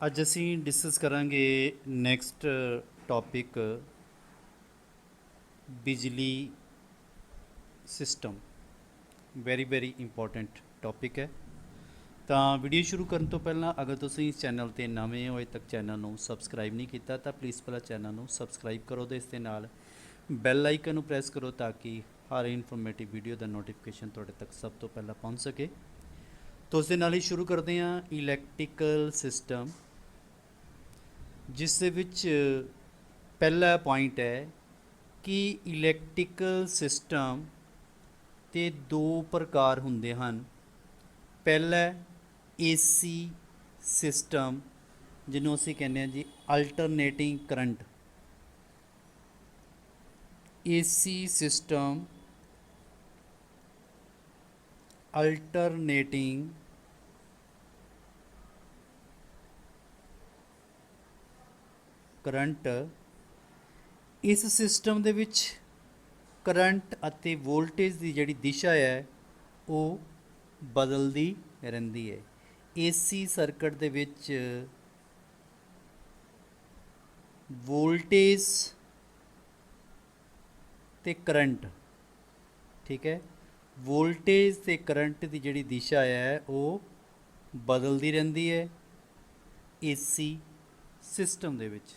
ਅੱਜ ਅਸੀਂ ਡਿਸਕਸ ਕਰਾਂਗੇ ਨੈਕਸਟ ਟੌਪਿਕ ਬਿਜਲੀ ਸਿਸਟਮ। ਵੈਰੀ ਇੰਪੋਰਟੈਂਟ ਟੌਪਿਕ ਹੈ। ਤਾਂ ਵੀਡੀਓ ਸ਼ੁਰੂ ਕਰਨ ਤੋਂ ਪਹਿਲਾਂ ਅਗਰ ਤੁਸੀਂ ਇਸ ਚੈਨਲ 'ਤੇ ਨਵੇਂ ਹੋ, ਅਜੇ ਤੱਕ ਚੈਨਲ ਨੂੰ ਸਬਸਕ੍ਰਾਈਬ ਨਹੀਂ ਕੀਤਾ ਤਾਂ ਪਲੀਜ਼ ਪਹਿਲਾਂ ਚੈਨਲ ਨੂੰ ਸਬਸਕ੍ਰਾਈਬ ਕਰੋ ਅਤੇ ਇਸ ਦੇ ਨਾਲ ਬੈਲ ਆਈਕਨ ਨੂੰ ਪ੍ਰੈਸ ਕਰੋ ਤਾਂ ਕਿ ਹਰ ਇਨਫੋਰਮੇਟਿਵ ਵੀਡੀਓ ਦਾ ਨੋਟੀਫਿਕੇਸ਼ਨ ਤੁਹਾਡੇ ਤੱਕ ਸਭ ਤੋਂ ਪਹਿਲਾਂ ਪਹੁੰਚ ਸਕੇ। ਤਾਂ ਉਸ ਦੇ ਨਾਲ ਹੀ ਸ਼ੁਰੂ ਕਰਦੇ ਹਾਂ ਇਲੈਕਟ੍ਰੀਕਲ ਸਿਸਟਮ, ਜਿਸ ਦੇ ਵਿੱਚ ਪਹਿਲਾ ਪੁਆਇੰਟ ਹੈ ਕਿ ਇਲੈਕਟ੍ਰੀਕਲ ਸਿਸਟਮ ਦੇ ਦੋ ਪ੍ਰਕਾਰ ਹੁੰਦੇ ਹਨ। ਪਹਿਲਾ ਏਸੀ ਸਿਸਟਮ, ਜਿਹਨੂੰ ਅਸੀਂ ਕਹਿੰਦੇ ਹਾਂ ਜੀ alternating current. AC system alternating current. ਇਸ ਸਿਸਟਮ ਦੇ ਵਿੱਚ ਕਰੰਟ ਅਤੇ ਵੋਲਟੇਜ ਦੀ ਜਿਹੜੀ ਦਿਸ਼ਾ ਹੈ ਉਹ ਬਦਲਦੀ ਰਹਿੰਦੀ ਹੈ। ਏਸੀ ਸਰਕਟ ਦੇ ਵਿੱਚ ਵੋਲਟੇਜ ਤੇ ਕਰੰਟ, ਠੀਕ ਹੈ, ਵੋਲਟੇਜ ਤੇ ਕਰੰਟ ਦੀ ਜਿਹੜੀ ਦਿਸ਼ਾ ਹੈ ਉਹ ਬਦਲਦੀ ਰਹਿੰਦੀ ਹੈ ਏਸੀ ਸਿਸਟਮ ਦੇ ਵਿੱਚ।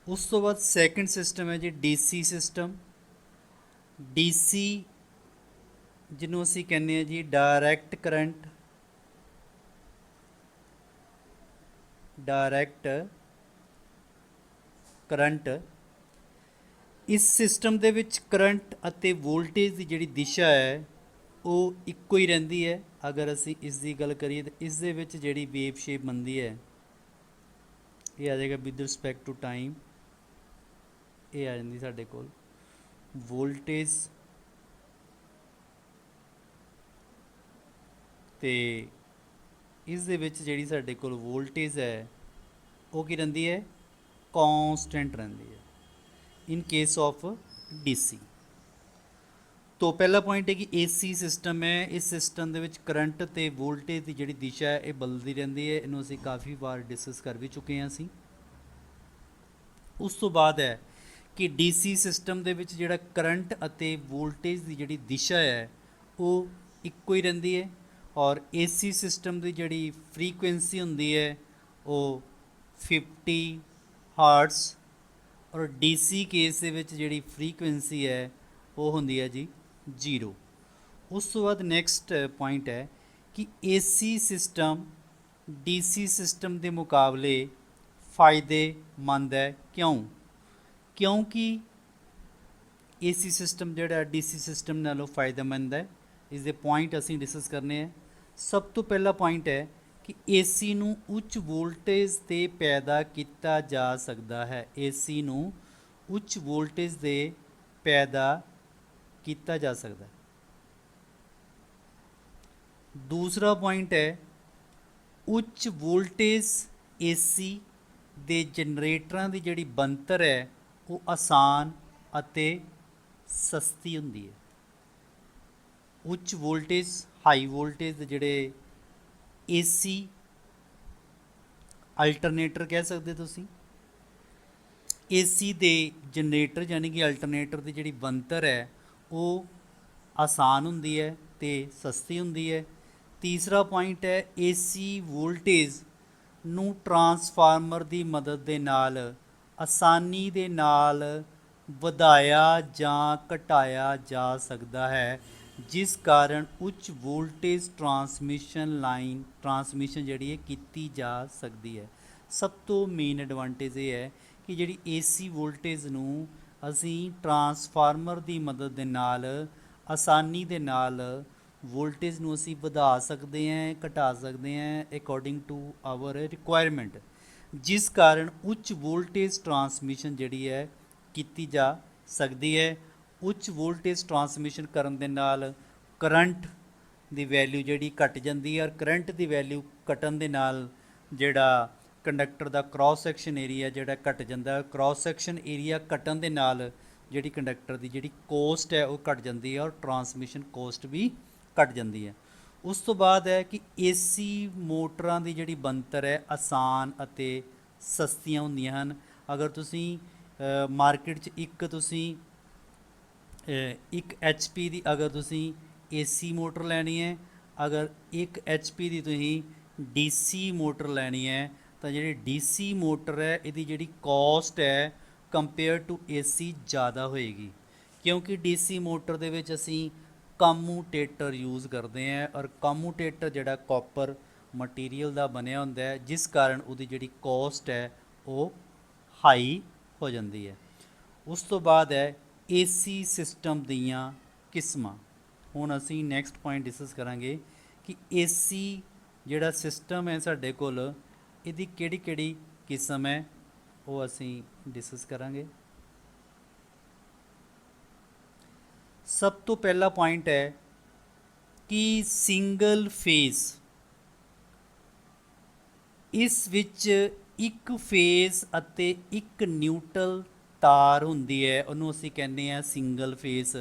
ਉਸ ਤੋਂ ਬਾਅਦ ਸੈਕਿੰਡ ਸਿਸਟਮ ਹੈ ਜੀ ਡੀਸੀ ਸਿਸਟਮ। ਡੀਸੀ ਜਿਹਨੂੰ ਅਸੀਂ ਕਹਿੰਦੇ ਹਾਂ ਜੀ ਡਾਇਰੈਕਟ ਕਰੰਟ, ਇਸ ਸਿਸਟਮ ਦੇ ਵਿੱਚ ਕਰੰਟ ਅਤੇ ਵੋਲਟੇਜ ਦੀ ਜਿਹੜੀ ਦਿਸ਼ਾ ਹੈ ਉਹ ਇੱਕੋ ਹੀ ਰਹਿੰਦੀ ਹੈ। ਅਗਰ ਅਸੀਂ ਇਸ ਦੀ ਗੱਲ ਕਰੀਏ ਤਾਂ ਇਸ ਦੇ ਵਿੱਚ ਜਿਹੜੀ ਵੇਵ ਸ਼ੇਪ ਬਣਦੀ ਹੈ ਇਹ ਆ ਜਾਏਗਾ ਵਿਦ ਰਿਸਪੈਕਟ ਟੂ ਟਾਈਮ। ਇਹ ਆ ਜਾਂਦੀ ਸਾਡੇ ਕੋਲ ਵੋਲਟੇਜ ਤੇ ਇਸ ਦੇ ਵਿੱਚ ਜਿਹੜੀ ਸਾਡੇ ਕੋਲ ਵੋਲਟੇਜ ਹੈ ਉਹ ਕੀ ਰਹਿੰਦੀ ਹੈ, ਕਾਂਸਟੈਂਟ ਰਹਿੰਦੀ ਹੈ ਇਨ ਕੇਸ ਆਫ ਡੀਸੀ। ਤੋਂ ਪਹਿਲਾ ਪੁਆਇੰਟ ਹੈ ਕਿ ਏਸੀ ਸਿਸਟਮ ਹੈ, ਇਸ ਸਿਸਟਮ ਦੇ ਵਿੱਚ ਕਰੰਟ ਅਤੇ ਵੋਲਟੇਜ ਦੀ ਜਿਹੜੀ ਦਿਸ਼ਾ ਹੈ ਇਹ ਬਦਲਦੀ ਰਹਿੰਦੀ ਹੈ। ਇਹਨੂੰ ਅਸੀਂ ਕਾਫੀ ਵਾਰ ਡਿਸਕਸ ਕਰ ਵੀ ਚੁੱਕੇ ਹਾਂ ਅਸੀਂ। ਉਸ ਤੋਂ ਬਾਅਦ ਹੈ ਕਿ ਡੀਸੀ ਸਿਸਟਮ ਦੇ ਵਿੱਚ ਜਿਹੜਾ ਕਰੰਟ ਅਤੇ ਵੋਲਟੇਜ ਦੀ ਜਿਹੜੀ ਦਿਸ਼ਾ ਹੈ ਉਹ ਇੱਕੋ ਹੀ ਰਹਿੰਦੀ ਹੈ, ਔਰ ਏਸੀ ਸਿਸਟਮ ਦੀ ਜਿਹੜੀ ਫ੍ਰੀਕੁਐਂਸੀ ਹੁੰਦੀ ਹੈ ਉਹ 50 ਹਰਟਜ਼, ਔਰ ਡੀਸੀ ਕੇਸ ਦੇ ਵਿੱਚ ਜਿਹੜੀ ਫ੍ਰੀਕੁਐਂਸੀ ਹੈ ਉਹ ਹੁੰਦੀ ਹੈ ਜੀ 0। ਉਸ ਤੋਂ ਬਾਅਦ ਨੈਕਸਟ ਪੁਆਇੰਟ ਹੈ ਕਿ ਏਸੀ ਸਿਸਟਮ ਡੀਸੀ ਸਿਸਟਮ ਦੇ ਮੁਕਾਬਲੇ ਫਾਇਦੇਮੰਦ ਹੈ। ਕਿਉਂਕਿ ਏਸੀ ਸਿਸਟਮ ਜਿਹੜਾ ਡੀਸੀ ਸਿਸਟਮ ਨਾਲੋਂ ਫਾਇਦੇਮੰਦ ਹੈ। ਇਸ ਦੇ ਪੁਆਇੰਟ ਅਸੀਂ ਡਿਸਕਸ ਕਰਨੇ ਹੈ। ਸਭ ਤੋਂ ਪਹਿਲਾ ਪੁਆਇੰਟ ਹੈ ਕਿ ਏਸੀ ਨੂੰ ਉੱਚ ਵੋਲਟੇਜ 'ਤੇ ਪੈਦਾ ਕੀਤਾ ਜਾ ਸਕਦਾ ਹੈ। ਏਸੀ ਨੂੰ ਉੱਚ ਵੋਲਟੇਜ 'ਤੇ ਪੈਦਾ ਕੀਤਾ ਜਾ ਸਕਦਾ ਹੈ। ਦੂਸਰਾ ਪੁਆਇੰਟ ਹੈ ਉੱਚ ਵੋਲਟੇਜ ਏਸੀ ਦੇ ਜਨਰੇਟਰਾਂ ਦੀ ਜਿਹੜੀ ਬਣਤਰ ਹੈ ਉਹ ਆਸਾਨ ਅਤੇ ਸਸਤੀ ਹੁੰਦੀ ਹੈ। ਉੱਚ ਵੋਲਟੇਜ ਹਾਈ ਵੋਲਟੇਜ ਦੇ ਜਿਹੜੇ ਏਸੀ ਅਲਟਰਨੇਟਰ ਕਹਿ ਸਕਦੇ ਤੁਸੀਂ, ਏਸੀ ਦੇ ਜਨਰੇਟਰ ਯਾਨੀ ਕਿ ਅਲਟਰਨੇਟਰ ਦੀ ਜਿਹੜੀ ਬਣਤਰ ਹੈ ਉਹ ਆਸਾਨ ਹੁੰਦੀ ਹੈ ਅਤੇ ਸਸਤੀ ਹੁੰਦੀ ਹੈ। ਤੀਸਰਾ ਪੁਆਇੰਟ ਹੈ ਏਸੀ ਵੋਲਟੇਜ ਨੂੰ ਟਰਾਂਸਫਾਰਮਰ ਦੀ ਮਦਦ ਦੇ ਨਾਲ ਆਸਾਨੀ ਦੇ ਨਾਲ ਵਧਾਇਆ ਜਾਂ ਘਟਾਇਆ ਜਾ ਸਕਦਾ ਹੈ, ਜਿਸ ਕਾਰਨ ਉੱਚ ਵੋਲਟੇਜ ਟਰਾਂਸਮਿਸ਼ਨ ਜਿਹੜੀ ਹੈ ਕੀਤੀ ਜਾ ਸਕਦੀ ਹੈ। ਸਭ ਤੋਂ ਮੇਨ ਐਡਵਾਂਟੇਜ ਇਹ ਹੈ ਕਿ ਜਿਹੜੀ ਏਸੀ ਵੋਲਟੇਜ ਨੂੰ ਅਸੀਂ ਟਰਾਂਸਫਾਰਮਰ ਦੀ ਮਦਦ ਦੇ ਨਾਲ ਆਸਾਨੀ ਦੇ ਨਾਲ ਵੋਲਟੇਜ ਨੂੰ ਅਸੀਂ ਵਧਾ ਸਕਦੇ ਹਾਂ, ਘਟਾ ਸਕਦੇ ਹਾਂ ਅਕੋਰਡਿੰਗ ਟੂ ਆਵਰ ਰਿਕੁਆਇਰਮੈਂਟ, ਜਿਸ ਕਾਰਨ ਉੱਚ ਵੋਲਟੇਜ ਟਰਾਂਸਮਿਸ਼ਨ ਜਿਹੜੀ ਹੈ ਕੀਤੀ ਜਾ ਸਕਦੀ ਹੈ। ਉੱਚ ਵੋਲਟੇਜ ਟਰਾਂਸਮਿਸ਼ਨ ਕਰਨ ਦੇ ਨਾਲ ਕਰੰਟ ਦੀ ਵੈਲਿਊ ਜਿਹੜੀ ਘਟ ਜਾਂਦੀ ਹੈ, ਔਰ ਕਰੰਟ ਦੀ ਵੈਲਿਊ ਘਟਣ ਦੇ ਨਾਲ ਜਿਹੜਾ ਕੰਡਕਟਰ ਦਾ ਕ੍ਰਾਸ ਸੈਕਸ਼ਨ ਏਰੀਆ ਜਿਹੜਾ ਘਟ ਜਾਂਦਾ। ਕ੍ਰਾਸ ਸੈਕਸ਼ਨ ਏਰੀਆ ਘਟਣ ਦੇ ਨਾਲ ਜਿਹੜੀ ਕੰਡਕਟਰ ਦੀ ਜਿਹੜੀ ਕੋਸਟ ਹੈ ਉਹ ਘਟ ਜਾਂਦੀ ਹੈ, ਔਰ ਟਰਾਂਸਮਿਸ਼ਨ ਕੋਸਟ ਵੀ ਘਟ ਜਾਂਦੀ ਹੈ। ਉਸ ਤੋਂ ਬਾਅਦ ਹੈ ਕਿ ਏਸੀ ਮੋਟਰਾਂ ਦੀ ਜਿਹੜੀ ਬਣਤਰ ਹੈ ਆਸਾਨ ਅਤੇ ਸਸਤੀਆਂ ਹੁੰਦੀਆਂ ਹਨ। ਅਗਰ ਤੁਸੀਂ ਮਾਰਕੀਟ 'ਚ ਇੱਕ HP ਦੀ ਅਗਰ ਤੁਸੀਂ ਏਸੀ ਮੋਟਰ ਲੈਣੀ ਹੈ, ਅਗਰ 1 HP ਦੀ ਤੁਸੀਂ DC ਮੋਟਰ ਲੈਣੀ ਹੈ, ਤਾਂ ਜਿਹੜੀ DC ਮੋਟਰ ਹੈ ਇਹਦੀ ਜਿਹੜੀ ਕੋਸਟ ਹੈ ਕੰਪੇਅਰ ਟੂ AC ਜ਼ਿਆਦਾ ਹੋਏਗੀ, ਕਿਉਂਕਿ DC ਮੋਟਰ ਦੇ ਵਿੱਚ ਅਸੀਂ ਕਮੂਟੇਟਰ ਯੂਜ਼ ਕਰਦੇ ਹਾਂ, ਔਰ ਕਮੂਟੇਟਰ ਜਿਹੜਾ ਕਾਪਰ ਮਟੀਰੀਅਲ ਦਾ ਬਣਿਆ ਹੁੰਦਾ ਹੈ, ਜਿਸ ਕਾਰਨ ਉਹਦੀ ਜਿਹੜੀ ਕੋਸਟ ਹੈ ਉਹ ਹਾਈ ਹੋ ਜਾਂਦੀ ਹੈ। ਉਸ ਤੋਂ ਬਾਅਦ ਹੈ AC ਸਿਸਟਮ ਦੀਆਂ ਕਿਸਮਾਂ। ਹੁਣ ਅਸੀਂ ਨੈਕਸਟ ਪੁਆਇੰਟ ਡਿਸਕਸ ਕਰਾਂਗੇ ਕਿ AC ਜਿਹੜਾ ਸਿਸਟਮ ਹੈ ਸਾਡੇ ਕੋਲ, ਇਹਦੀ ਕਿਹੜੀ ਕਿਹੜੀ ਕਿਸਮ ਹੈ ਉਹ ਅਸੀਂ ਡਿਸਕਸ ਕਰਾਂਗੇ। ਸਭ ਤੋਂ ਪਹਿਲਾ ਪੁਆਇੰਟ ਹੈ ਕਿ ਸਿੰਗਲ ਫੇਜ਼, ਇਸ ਵਿੱਚ ਇੱਕ ਫੇਜ਼ ਅਤੇ ਇੱਕ ਨਿਊਟਰਲ ਤਾਰ ਹੁੰਦੀ ਹੈ, ਉਹਨੂੰ ਅਸੀਂ ਕਹਿੰਦੇ ਹਾਂ ਸਿੰਗਲ ਫੇਜ਼।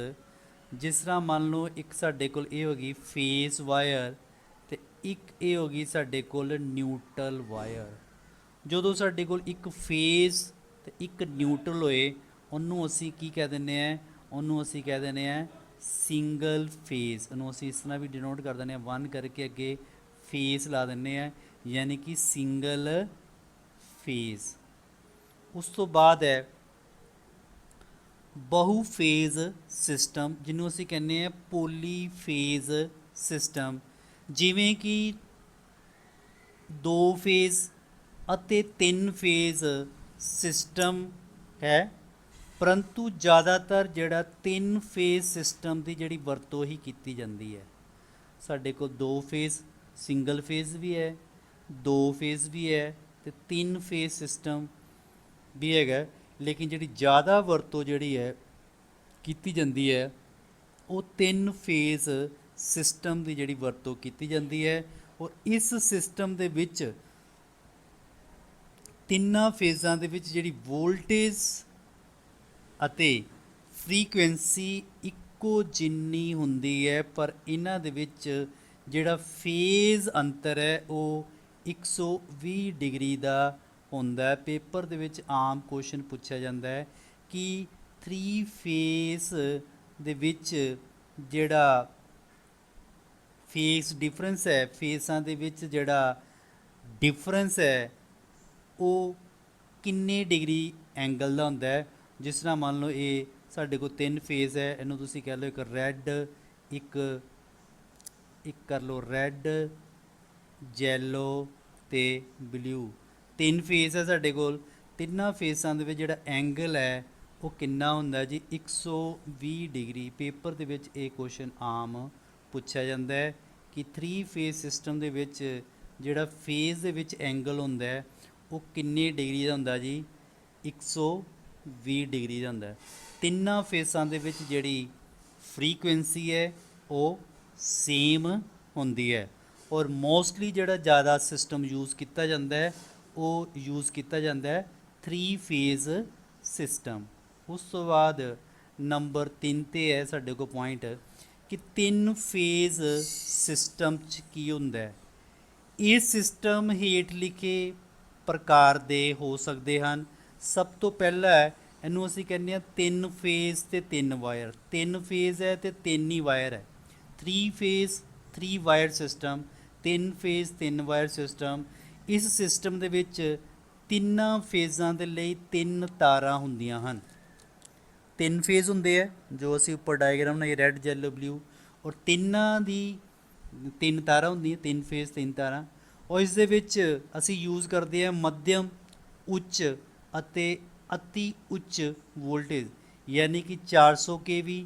ਜਿਸ ਤਰ੍ਹਾਂ ਮੰਨ ਲਓ ਇੱਕ ਸਾਡੇ ਕੋਲ ਇਹ ਹੋ ਗਈ ਫੇਜ਼ ਵਾਇਰ ਅਤੇ ਇੱਕ ਇਹ ਹੋ ਗਈ ਸਾਡੇ ਕੋਲ ਨਿਊਟਰਲ ਵਾਇਰ। ਜਦੋਂ ਸਾਡੇ ਕੋਲ ਇੱਕ ਫੇਜ਼ ਅਤੇ ਇੱਕ ਨਿਊਟਰਲ ਹੋਏ, ਉਹਨੂੰ ਅਸੀਂ ਕੀ ਕਹਿ ਦਿੰਦੇ ਹਾਂ, ਉਹਨੂੰ ਅਸੀਂ ਕਹਿ ਦਿੰਦੇ ਹਾਂ ਸਿੰਗਲ ਫੇਜ਼। ਉਹਨੂੰ ਅਸੀਂ ਇਸ ਤਰ੍ਹਾਂ ਵੀ ਡਿਨੋਟ ਕਰ ਦਿੰਦੇ ਹਾਂ, 1 ਕਰਕੇ ਅੱਗੇ ਫੇਜ਼ ਲਾ ਦਿੰਦੇ ਹਾਂ, ਯਾਨੀ ਕਿ ਸਿੰਗਲ ਫੇਜ਼। ਉਸ ਤੋਂ ਬਾਅਦ ਹੈ ਬਹੁ ਫੇਜ਼ ਸਿਸਟਮ, ਜਿਹਨੂੰ ਅਸੀਂ ਕਹਿੰਦੇ ਹਾਂ ਪੋਲੀਫੇਜ਼ ਸਿਸਟਮ। ਜਿਵੇਂ ਕਿ 2 ਫੇਜ਼ ਅਤੇ 3 ਫੇਜ਼ ਸਿਸਟਮ ਹੈ, ਪਰੰਤੂ ਜ਼ਿਆਦਾਤਰ ਜਿਹੜਾ 3 ਫੇਜ਼ ਸਿਸਟਮ ਦੀ ਜਿਹੜੀ ਵਰਤੋਂ ਹੀ ਕੀਤੀ ਜਾਂਦੀ ਹੈ। ਸਾਡੇ ਕੋਲ 2 ਫੇਜ਼ ਸਿੰਗਲ ਫੇਜ਼ ਵੀ ਹੈ, 2 ਫੇਜ਼ ਵੀ ਹੈ ਅਤੇ 3 ਫੇਜ਼ ਸਿਸਟਮ ਵੀ ਹੈਗਾ, ਲੇਕਿਨ ਜਿਹੜੀ ਜ਼ਿਆਦਾ ਵਰਤੋਂ ਜਿਹੜੀ ਹੈ ਕੀਤੀ ਜਾਂਦੀ ਹੈ ਉਹ 3 ਫੇਜ਼ ਸਿਸਟਮ ਦੀ ਜਿਹੜੀ ਵਰਤੋਂ ਕੀਤੀ ਜਾਂਦੀ ਹੈ। ਔਰ ਇਸ ਸਿਸਟਮ ਦੇ ਵਿੱਚ ਤਿੰਨਾਂ ਫੇਜ਼ਾਂ ਦੇ ਵਿੱਚ ਜਿਹੜੀ ਵੋਲਟੇਜ ਅਤੇ ਫ੍ਰੀਕੁਐਂਸੀ ਇੱਕੋ ਜਿੰਨੀ ਹੁੰਦੀ ਹੈ, ਪਰ ਇਹਨਾਂ ਦੇ ਵਿੱਚ ਜਿਹੜਾ ਫੇਜ਼ ਅੰਤਰ ਹੈ ਉਹ 120 ਡਿਗਰੀ ਦਾ ਹੁੰਦਾ ਹੈ। ਪੇਪਰ ਦੇ ਵਿੱਚ ਆਮ ਕੁਐਸਚਨ ਪੁੱਛਿਆ ਜਾਂਦਾ ਹੈ ਕਿ 3 ਫੇਜ਼ ਦੇ ਵਿੱਚ ਜਿਹੜਾ ਫੇਜ਼ ਡਿਫਰੈਂਸ ਹੈ, ਫੇਜ਼ਾਂ ਦੇ ਵਿੱਚ ਜਿਹੜਾ ਡਿਫਰੈਂਸ ਹੈ ਉਹ ਕਿੰਨੇ ਡਿਗਰੀ ਐਂਗਲ ਦਾ ਹੁੰਦਾ ਹੈ। ਜਿਸ ਤਰ੍ਹਾਂ ਮੰਨ ਲਓ ਇਹ ਸਾਡੇ ਕੋਲ 3 ਫੇਜ਼ ਹੈ, ਇਹਨੂੰ ਤੁਸੀਂ ਕਹਿ ਲਓ ਇੱਕ ਰੈੱਡ, ਇੱਕ ਕਰ ਲਓ ਰੈੱਡ, ਯੈਲੋ ਅਤੇ ਬਲੂ। 3 ਫੇਜ਼ ਹੈ ਸਾਡੇ ਕੋਲ, ਤਿੰਨਾਂ ਫੇਜ਼ਾਂ ਦੇ ਵਿੱਚ ਜਿਹੜਾ ਐਂਗਲ ਹੈ ਉਹ ਕਿੰਨਾ ਹੁੰਦਾ ਜੀ, 120 ਡਿਗਰੀ। ਪੇਪਰ ਦੇ ਵਿੱਚ ਇਹ ਕੁਐਸਚਨ ਆਮ ਪੁੱਛਿਆ ਜਾਂਦਾ ਹੈ ਕਿ 3 ਫੇਜ਼ ਸਿਸਟਮ ਦੇ ਵਿੱਚ ਜਿਹੜਾ ਫੇਜ਼ ਦੇ ਵਿੱਚ ਐਂਗਲ ਹੁੰਦਾ ਹੈ ਉਹ ਕਿੰਨੇ ਡਿਗਰੀ ਦਾ ਹੁੰਦਾ ਜੀ, 120 ਡਿਗਰੀ ਦਾ ਹੁੰਦਾ ਹੈ। ਤਿੰਨਾਂ ਫੇਜ਼ਾਂ ਦੇ ਵਿੱਚ ਜਿਹੜੀ ਫ੍ਰੀਕੁਐਂਸੀ ਹੈ ਉਹ ਸੇਮ ਹੁੰਦੀ ਹੈ, ਔਰ ਮੋਸਟਲੀ ਜਿਹੜਾ ਜ਼ਿਆਦਾ ਸਿਸਟਮ ਯੂਜ਼ ਕੀਤਾ ਜਾਂਦਾ ਹੈ ਉਹ ਯੂਜ਼ ਕੀਤਾ ਜਾਂਦਾ ਹੈ 3 ਫੇਜ਼ ਸਿਸਟਮ। ਉਸ ਤੋਂ ਬਾਅਦ ਨੰਬਰ 3 'ਤੇ ਹੈ ਸਾਡੇ ਕੋਲ ਪੁਆਇੰਟ ਕਿ 3 ਫੇਜ਼ ਸਿਸਟਮ 'ਚ ਕੀ ਹੁੰਦਾ ਹੈ। ਇਹ ਸਿਸਟਮ ਹੇਠ ਲਿਖੇ ਪ੍ਰਕਾਰ ਦੇ ਹੋ ਸਕਦੇ ਹਨ। ਸਭ ਤੋਂ ਪਹਿਲਾਂ ਹੈ ਇਹਨੂੰ ਅਸੀਂ ਕਹਿੰਦੇ ਹਾਂ 3 ਫੇਜ਼ ਅਤੇ 3 ਵਾਇਰ। 3 ਫੇਜ਼ ਹੈ ਅਤੇ 3 ਹੀ ਵਾਇਰ ਹੈ। 3 phase 3 wire system, 3 phase 3 wire system. ਇਸ ਸਿਸਟਮ ਦੇ ਵਿੱਚ ਤਿੰਨਾਂ ਫੇਜ਼ਾਂ ਦੇ ਲਈ 3 ਤਾਰਾਂ ਹੁੰਦੀਆਂ ਹਨ। 3 ਫੇਜ਼ ਹੁੰਦੇ ਹੈ ਜੋ ਅਸੀਂ ਉੱਪਰ ਡਾਇਗਰਾਮ ਨਾਲ ਰੈੱਡ, ਯੈਲੋ, ਬਲੂ, ਔਰ ਤਿੰਨਾਂ ਦੀ 3 ਤਾਰਾਂ ਹੁੰਦੀਆਂ, 3 ਫੇਜ਼ 3 ਤਾਰਾਂ। ਔਰ ਇਸ ਦੇ ਵਿੱਚ ਅਸੀਂ ਯੂਜ਼ ਕਰਦੇ ਹਾਂ ਮੱਧਮ, ਉੱਚ ਅਤੇ ਅਤੀ ਉੱਚ ਵੋਲਟੇਜ, ਯਾਨੀ ਕਿ 400 kV,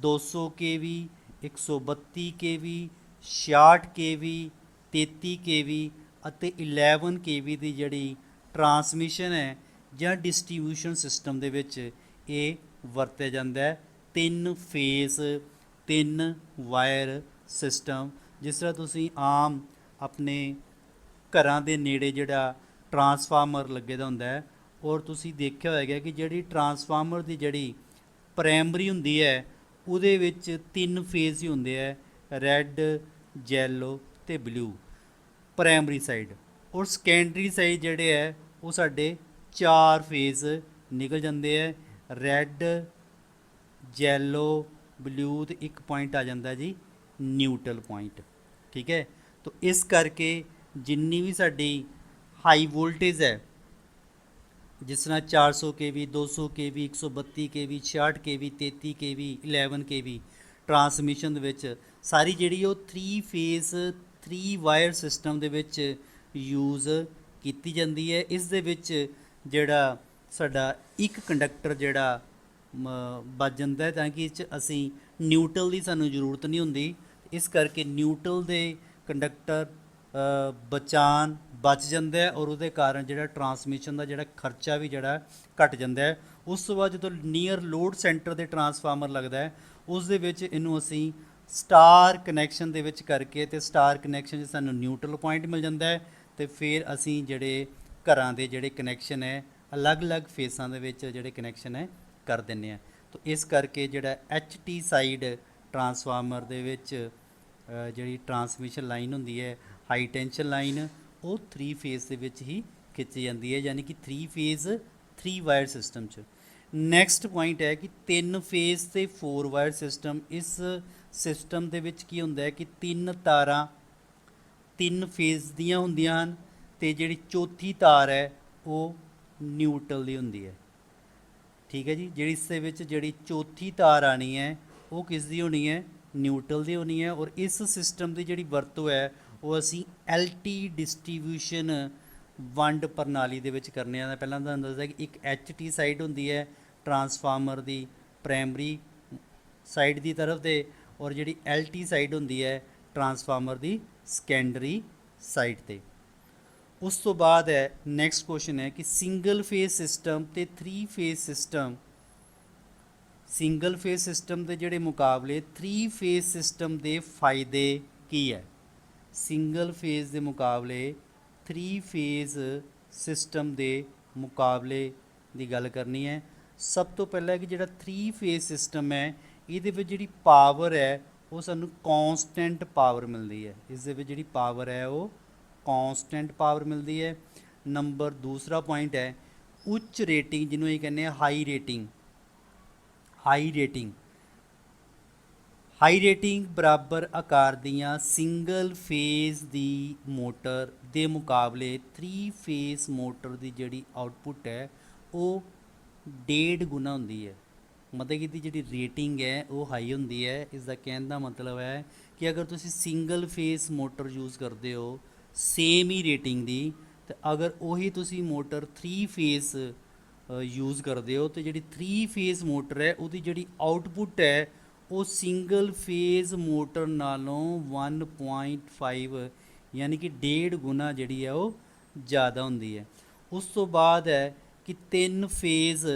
200 kV, 132 kV, 66 kV, 33 kV ਅਤੇ 11 kV ਦੀ ਜਿਹੜੀ ਟਰਾਂਸਮਿਸ਼ਨ ਹੈ ਜਾਂ ਡਿਸਟ੍ਰੀਬਿਊਸ਼ਨ ਸਿਸਟਮ ਦੇ ਵਿੱਚ ਇਹ ਵਰਤਿਆ ਜਾਂਦਾ ਹੈ। 3 ਫੇਜ਼ 3 ਵਾਇਰ ਸਿਸਟਮ। ਜਿਸ ਤਰ੍ਹਾਂ ਤੁਸੀਂ ਆਮ ਆਪਣੇ ਘਰਾਂ ਦੇ ਨੇੜੇ ਜਿਹੜਾ ਟਰਾਂਸਫਾਰਮਰ ਲੱਗੇ ਦਾ ਹੁੰਦਾ ਹੈ, ਔਰ ਤੁਸੀਂ ਦੇਖਿਆ ਹੋਏਗਾ ਕਿ ਜਿਹੜੀ ਟਰਾਂਸਫਾਰਮਰ ਦੀ ਜਿਹੜੀ ਪ੍ਰਾਇਮਰੀ ਹੁੰਦੀ ਹੈ ਉਹਦੇ ਵਿੱਚ 3 ਫੇਜ਼ ਹੀ ਹੁੰਦੇ ਹੈ, ਰੈੱਡ, ਜੈਲੋ ਤੇ ਬਲੂ ਪ੍ਰਾਇਮਰੀ ਸਾਈਡ, ਔਰ ਸੈਕੰਡਰੀ ਸਾਈਡ ਜਿਹੜੇ ਹੈ ਉਹ ਸਾਡੇ 4 ਫੇਜ਼ ਨਿਕਲ ਜਾਂਦੇ ਹੈ, ਰੈੱਡ ਜੈਲੋ ਬਲੂ ਤੇ ਇੱਕ ਪੁਆਇੰਟ ਆ ਜਾਂਦਾ ਜੀ ਨਿਊਟਰਲ ਪੁਆਇੰਟ। ਠੀਕ ਹੈ, ਤਾਂ ਇਸ ਕਰਕੇ ਜਿੰਨੀ ਵੀ ਸਾਡੀ ਹਾਈ ਵੋਲਟੇਜ ਹੈ, ਜਿਸ ਤਰ੍ਹਾਂ 400 kV 200 kV 132 kV 66 kV 33 kV 11 kV transmission ਦੇ ਵਿੱਚ ਸਾਰੀ ਜਿਹੜੀ ਉਹ 3 ਫੇਜ਼ 3 ਵਾਇਰ ਸਿਸਟਮ ਦੇ ਵਿੱਚ ਯੂਜ਼ ਕੀਤੀ ਜਾਂਦੀ ਹੈ। ਇਸ ਦੇ ਵਿੱਚ ਜਿਹੜਾ ਸਾਡਾ ਇੱਕ ਕੰਡਕਟਰ ਜਿਹੜਾ ਬਚ ਜਾਂਦਾ ਹੈ, ਤਾਂ ਕਿ ਇਹ 'ਚ ਅਸੀਂ ਨਿਊਟਰਲ ਦੀ ਸਾਨੂੰ ਜ਼ਰੂਰਤ ਨਹੀਂ ਹੁੰਦੀ। ਇਸ ਕਰਕੇ ਨਿਊਟਰਲ ਦੇ ਕੰਡਕਟਰ ਬਚ ਜਾਂਦਾ ਹੈ, ਔਰ ਉਹਦੇ ਕਾਰਨ ਜਿਹੜਾ ਟਰਾਂਸਮਿਸ਼ਨ ਦਾ ਜਿਹੜਾ ਖਰਚਾ ਵੀ ਜਿਹੜਾ ਘਟ ਜਾਂਦਾ ਹੈ। ਉਸ ਤੋਂ ਬਾਅਦ ਜਦੋਂ ਨੀਅਰ ਲੋਡ ਸੈਂਟਰ ਦੇ ਟਰਾਂਸਫਾਰਮਰ ਲੱਗਦਾ ਹੈ, ਉਸ ਦੇ ਵਿੱਚ ਇਹਨੂੰ ਅਸੀਂ ਸਟਾਰ ਕਨੈਕਸ਼ਨ ਦੇ ਵਿੱਚ ਕਰਕੇ, ਅਤੇ ਸਟਾਰ ਕਨੈਕਸ਼ਨ 'ਚ ਸਾਨੂੰ ਨਿਊਟਰਲ ਪੁਆਇੰਟ ਮਿਲ ਜਾਂਦਾ ਹੈ, ਅਤੇ ਫਿਰ ਅਸੀਂ ਜਿਹੜੇ ਘਰਾਂ ਦੇ ਜਿਹੜੇ ਕਨੈਕਸ਼ਨ ਹੈ ਅਲੱਗ-ਅਲੱਗ ਫੇਸਾਂ ਦੇ ਵਿੱਚ ਜਿਹੜੇ ਕਨੈਕਸ਼ਨ ਹੈ ਕਰ ਦਿੰਦੇ ਹਾਂ। ਤਾਂ ਇਸ ਕਰਕੇ ਜਿਹੜਾ HT ਸਾਈਡ ਟਰਾਂਸਫਾਰਮਰ ਦੇ ਵਿੱਚ ਜਿਹੜੀ ਟਰਾਂਸਮਿਸ਼ਨ ਲਾਈਨ ਹੁੰਦੀ ਹੈ, ਹਾਈ ਟੈਂਸ਼ਨ ਲਾਈਨ, ਉਹ 3 ਫੇਜ਼ ਦੇ ਵਿੱਚ ਹੀ ਖਿੱਚੀ ਜਾਂਦੀ ਹੈ, ਯਾਨੀ ਕਿ 3 ਫੇਜ਼ 3 ਵਾਇਰ ਸਿਸਟਮ 'ਚ। ਨੈਕਸਟ ਪੁਆਇੰਟ ਹੈ ਕਿ 3 ਫੇਜ਼ ਤੇ 4 ਵਾਇਰ ਸਿਸਟਮ। ਇਸ ਸਿਸਟਮ ਦੇ ਵਿੱਚ ਕੀ ਹੁੰਦਾ ਹੈ ਕਿ 3 ਤਾਰਾਂ 3 ਫੇਜ਼ ਦੀਆਂ ਹੁੰਦੀਆਂ ਹਨ, ਅਤੇ ਜਿਹੜੀ ਚੌਥੀ ਤਾਰ ਹੈ ਉਹ ਨਿਊਟਰਲ ਦੀ ਹੁੰਦੀ ਹੈ। ਠੀਕ ਹੈ ਜੀ, ਜਿਹੜੀ ਇਸ ਦੇ ਵਿੱਚ ਜਿਹੜੀ ਚੌਥੀ ਤਾਰ ਆਣੀ ਹੈ ਉਹ ਕਿਸ ਦੀ ਹੋਣੀ ਹੈ, ਨਿਊਟਰਲ ਦੀ ਹੋਣੀ ਹੈ। ਔਰ ਇਸ ਸਿਸਟਮ ਦੀ ਜਿਹੜੀ ਵਰਤੋਂ ਹੈ ਉਹ ਅਸੀਂ LT ਡਿਸਟ੍ਰੀਬਿਊਸ਼ਨ ਵੰਡ ਪ੍ਰਣਾਲੀ ਦੇ ਵਿੱਚ ਕਰਨੇ ਆ। ਪਹਿਲਾਂ ਤੁਹਾਨੂੰ ਦੱਸਦਾ ਕਿ ਇੱਕ HT ਸਾਈਡ ਹੁੰਦੀ ਹੈ ਟਰਾਂਸਫਾਰਮਰ ਦੀ ਪ੍ਰਾਇਮਰੀ ਸਾਈਡ ਦੀ ਤਰਫ 'ਤੇ, ਔਰ ਜਿਹੜੀ LT ਸਾਈਡ ਹੁੰਦੀ ਹੈ ਟਰਾਂਸਫਾਰਮਰ ਦੀ ਸੈਕੰਡਰੀ ਸਾਈਡ 'ਤੇ। ਉਸ ਤੋਂ ਬਾਅਦ ਹੈ ਨੈਕਸਟ ਕੁਐਸਚਨ ਹੈ ਕਿ ਸਿੰਗਲ ਫੇਜ਼ ਸਿਸਟਮ ਤੇ 3 phase system, single phase system ਦੇ ਜਿਹੜੇ ਮੁਕਾਬਲੇ 3 ਫੇਜ਼ ਸਿਸਟਮ ਦੇ ਫਾਇਦੇ ਕੀ ਹੈ। ਸਿੰਗਲ ਫੇਜ਼ ਦੇ ਮੁਕਾਬਲੇ 3 ਫੇਜ਼ ਸਿਸਟਮ ਦੇ ਮੁਕਾਬਲੇ ਦੀ ਗੱਲ ਕਰਨੀ ਹੈ। ਸਭ ਤੋਂ ਪਹਿਲਾਂ ਕਿ ਜਿਹੜਾ 3 ਫੇਜ਼ ਸਿਸਟਮ ਹੈ ਇਹਦੇ ਵਿੱਚ ਜਿਹੜੀ ਪਾਵਰ ਹੈ ਉਹ ਸਾਨੂੰ ਕੌਂਸਟੈਂਟ ਪਾਵਰ ਮਿਲਦੀ ਹੈ। ਇਸ ਦੇ ਵਿੱਚ ਜਿਹੜੀ ਪਾਵਰ ਹੈ ਉਹ ਕੌਂਸਟੈਂਟ ਪਾਵਰ ਮਿਲਦੀ ਹੈ। ਨੰਬਰ ਦੂਸਰਾ ਪੁਆਇੰਟ ਹੈ ਉੱਚ ਰੇਟਿੰਗ, ਜਿਹਨੂੰ ਇਹ ਕਹਿੰਦੇ ਆ ਹਾਈ ਰੇਟਿੰਗ। ਹਾਈ ਰੇਟਿੰਗ ਬਰਾਬਰ ਆਕਾਰ ਦੀਆਂ ਸਿੰਗਲ ਫੇਜ਼ ਦੀ ਮੋਟਰ ਦੇ ਮੁਕਾਬਲੇ 3 ਫੇਜ਼ ਮੋਟਰ ਦੀ ਜਿਹੜੀ ਆਉਟਪੁੱਟ ਹੈ ਉਹ 1.5 ਗੁਣਾ ਹੁੰਦੀ ਹੈ। ਮਤਲਬ ਕਿ ਇਹਦੀ ਜਿਹੜੀ ਰੇਟਿੰਗ ਹੈ ਉਹ ਹਾਈ ਹੁੰਦੀ ਹੈ। ਇਸ ਦਾ ਕਹਿਣ ਦਾ ਮਤਲਬ ਹੈ ਕਿ ਅਗਰ ਤੁਸੀਂ ਸਿੰਗਲ ਫੇਜ਼ ਮੋਟਰ ਯੂਜ਼ ਕਰਦੇ ਹੋ ਸੇਮ ਹੀ ਰੇਟਿੰਗ ਦੀ, ਤੇ ਅਗਰ ਉਹੀ ਤੁਸੀਂ ਮੋਟਰ 3 ਫੇਜ਼ ਯੂਜ਼ ਕਰਦੇ ਹੋ ਤੇ ਜਿਹੜੀ 3 ਫੇਜ਼ ਮੋਟਰ ਹੈ ਉਹਦੀ ਜਿਹੜੀ ਆਊਟਪੁੱਟ ਹੈ ਉਹ ਸਿੰਗਲ ਫੇਜ਼ ਮੋਟਰ ਨਾਲੋਂ 1.5 ਯਾਨੀ ਕਿ 1.5 ਗੁਣਾ ਜਿਹੜੀ ਹੈ ਉਹ ਜ਼ਿਆਦਾ ਹੁੰਦੀ ਹੈ। ਉਸ ਤੋਂ ਬਾਅਦ ਹੈ ਕਿ 3 ਫੇਜ਼